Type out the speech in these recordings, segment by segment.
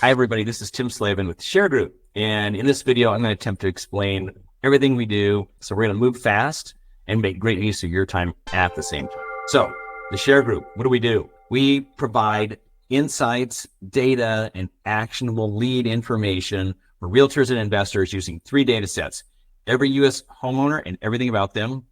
Hi, everybody. This is Tim Slavin with TheShareGroup. And in this video, I'm going to attempt to explain everything we do. So we're going to move fast and make great use of your time at the same time. So TheShareGroup, what do? We provide insights, data, and actionable lead information for realtors and investors using 3 data sets: every U.S. homeowner and everything about them,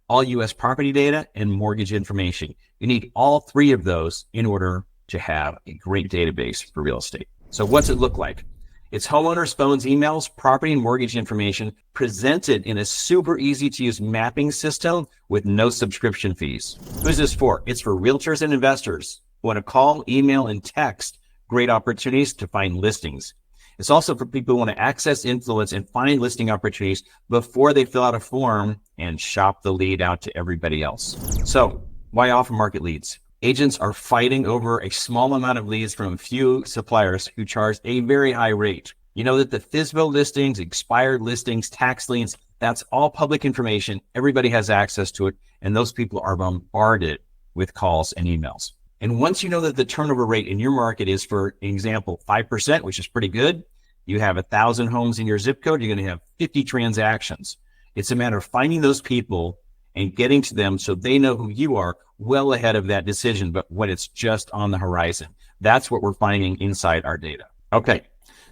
all U.S. property data, and mortgage information. You need all 3 of those in order to have a great database for real estate. So what's it look like? It's homeowners, phones, emails, property and mortgage information presented in a super easy to use mapping system with no subscription fees. Who's this for? It's for realtors and investors who want to call, email, and text great opportunities to find listings. It's also for people who want to access, influence, and find listing opportunities before they fill out a form and shop the lead out to everybody else. So why off market leads? Agents are fighting over a small amount of leads from a few suppliers who charge a very high rate. You know that the FSBO listings, expired listings, tax liens, that's all public information. Everybody has access to it, and those people are bombarded with calls and emails. And once you know that the turnover rate in your market is, for example, 5%, which is pretty good, you have 1,000 homes in your zip code, you're going to have 50 transactions. It's a matter of finding those people and getting to them so they know who you are well ahead of that decision, but when it's just on the horizon. That's what we're finding inside our data. Okay,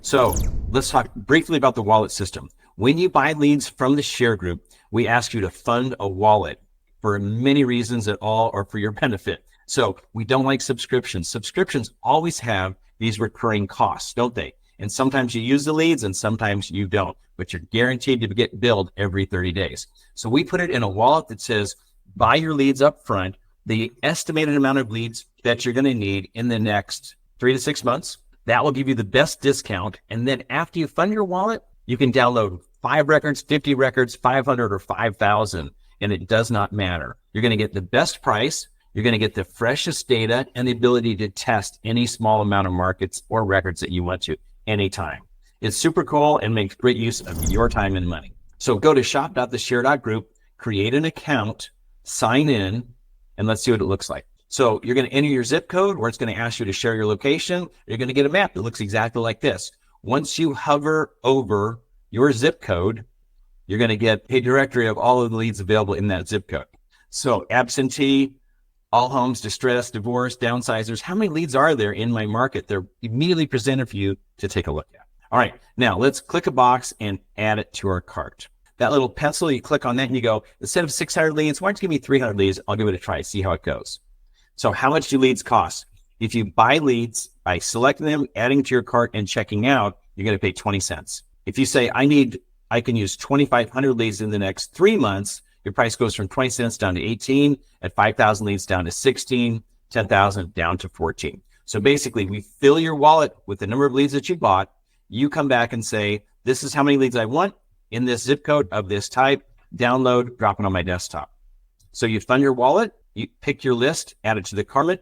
so let's talk briefly about the wallet system. When you buy leads from the TheShareGroup, we ask you to fund a wallet for many reasons at all, or for your benefit. So we don't like subscriptions. Subscriptions always have these recurring costs, don't they? And sometimes you use the leads and sometimes you don't, but you're guaranteed to get billed every 30 days. So we put it in a wallet that says, buy your leads up front, the estimated amount of leads that you're going to need in the next 3 to 6 months. That will give you the best discount. And then after you fund your wallet, you can download 5 records, 50 records, 500 or 5,000, and it does not matter. You're going to get the best price. You're going to get the freshest data and the ability to test any small amount of markets or records that you want to anytime. It's super cool and makes great use of your time and money. So go to shop.theshare.group, create an account, sign in, and let's see what it looks like. So you're going to enter your zip code, where it's going to ask you to share your location. You're going to get a map that looks exactly like this. Once you hover over your zip code, you're going to get a directory of all of the leads available in that zip code. So absentee, all homes, distress, divorce, downsizers. How many leads are there in my market? They're immediately presented for you to take a look at. All right, now let's click a box and add it to our cart. That little pencil, you click on that and you go, instead of 600 leads, why don't you give me 300 leads? I'll give it a try, see how it goes. So how much do leads cost? If you buy leads by selecting them, adding to your cart, and checking out, you're going to pay 20 cents. If you say, I can use 2,500 leads in the next 3 months, your price goes from 20 cents down to 18, at 5,000 leads down to 16, 10,000 down to 14. So basically, we fill your wallet with the number of leads that you bought. You come back and say, this is how many leads I want in this zip code of this type, download, drop it on my desktop. So you fund your wallet, you pick your list, add it to the cart,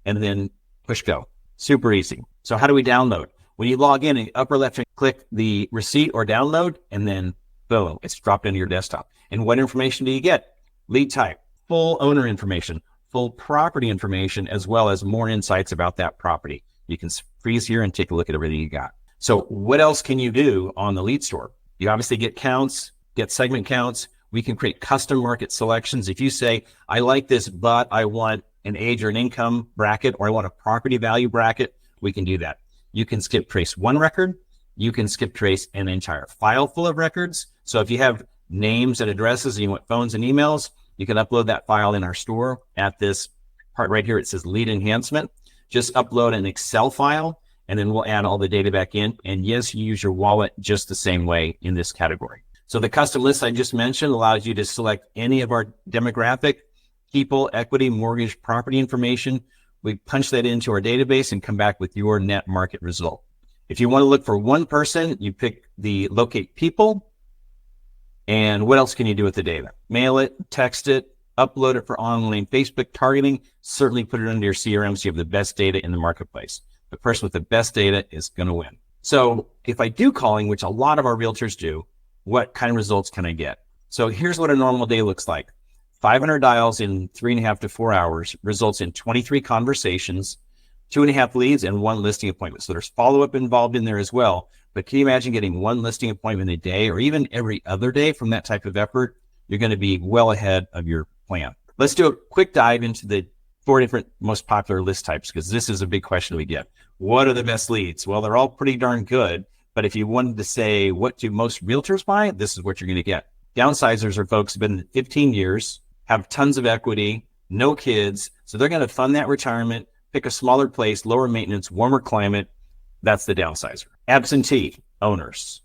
and then push go. Super easy. So how do we download? When you log in the upper left, click the receipt or download, and then boom, it's dropped into your desktop. And what information do you get? Lead type, full owner information, full property information, as well as more insights about that property. You can freeze here and take a look at everything you got. So what else can you do on the lead store? You obviously get counts, get segment counts. We can create custom market selections. If you say, I like this, but I want an age or an income bracket, or I want a property value bracket, we can do that. You can skip trace one record. You can skip trace an entire file full of records. So if you have names and addresses and you want phones and emails, you can upload that file in our store. At this part right here, it says lead enhancement. Just upload an Excel file, and then we'll add all the data back in. And yes, you use your wallet just the same way in this category. So the custom list I just mentioned allows you to select any of our demographic, people, equity, mortgage, property information. We punch that into our database and come back with your net market result. If you want to look for one person, you pick the locate people. And what else can you do with the data? Mail it, text it, upload it for online Facebook targeting. Certainly put it into your CRM so you have the best data in the marketplace. The person with the best data is going to win. So if I do calling, which a lot of our realtors do, what kind of results can I get? So here's what a normal day looks like. 500 dials in 3.5 to 4 hours results in 23 conversations, 2.5 leads and 1 listing appointment. So there's follow-up involved in there as well. But can you imagine getting 1 listing appointment a day or even every other day from that type of effort? You're going to be well ahead of your plan. Let's do a quick dive into the 4 different most popular list types, because this is a big question we get. What are the best leads? Well, they're all pretty darn good. But if you wanted to say, what do most realtors buy? This is what you're going to get. Downsizers are folks who've been 15 years, have tons of equity, no kids. So they're going to fund that retirement, pick a smaller place, lower maintenance, warmer climate. That's the downsizer. Absentee owners.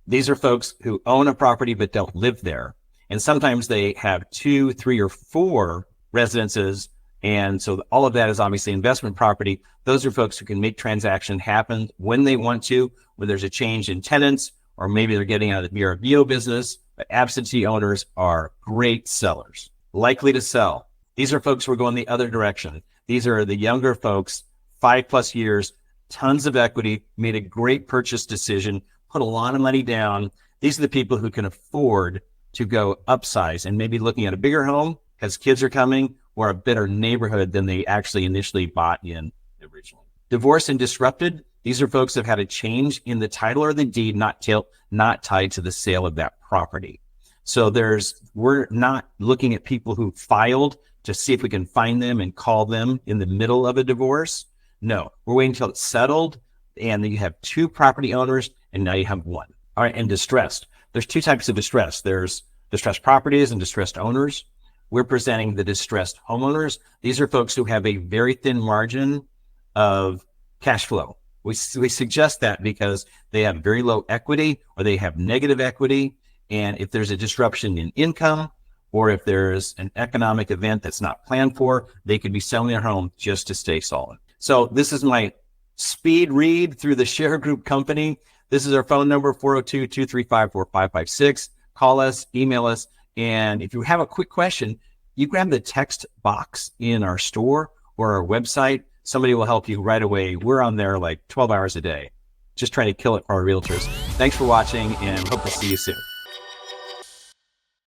These are folks who own a property but don't live there. And sometimes they have 2, 3, or 4 residences. And so all of that is obviously investment property. Those are folks who can make transaction happen when they want to, when there's a change in tenants, or maybe they're getting out of the VRBO business. But absentee owners are great sellers, likely to sell. These are folks who are going the other direction. These are the younger folks, 5+ years, tons of equity, made a great purchase decision, put a lot of money down. These are the people who can afford to go upsize and maybe looking at a bigger home because kids are coming, or a better neighborhood than they actually initially bought in originally. Divorced and disrupted. These are folks that have had a change in the title or the deed, not tied to the sale of that property. So we're not looking at people who filed to see if we can find them and call them in the middle of a divorce. No, we're waiting until it's settled and then you have 2 property owners and now you have 1. All right, and distressed. There's 2 types of distress. There's distressed properties and distressed owners. We're presenting the distressed homeowners. These are folks who have a very thin margin of cash flow. We suggest that because they have very low equity or they have negative equity. And if there's a disruption in income or if there's an economic event that's not planned for, they could be selling their home just to stay solid. So this is my speed read through the ShareGroup company. This is our phone number, 402-235-4556. Call us, email us. And if you have a quick question, you grab the text box in our store or our website. Somebody will help you right away. We're on there like 12 hours a day, just trying to kill it for our realtors. Thanks for watching and hope to see you soon.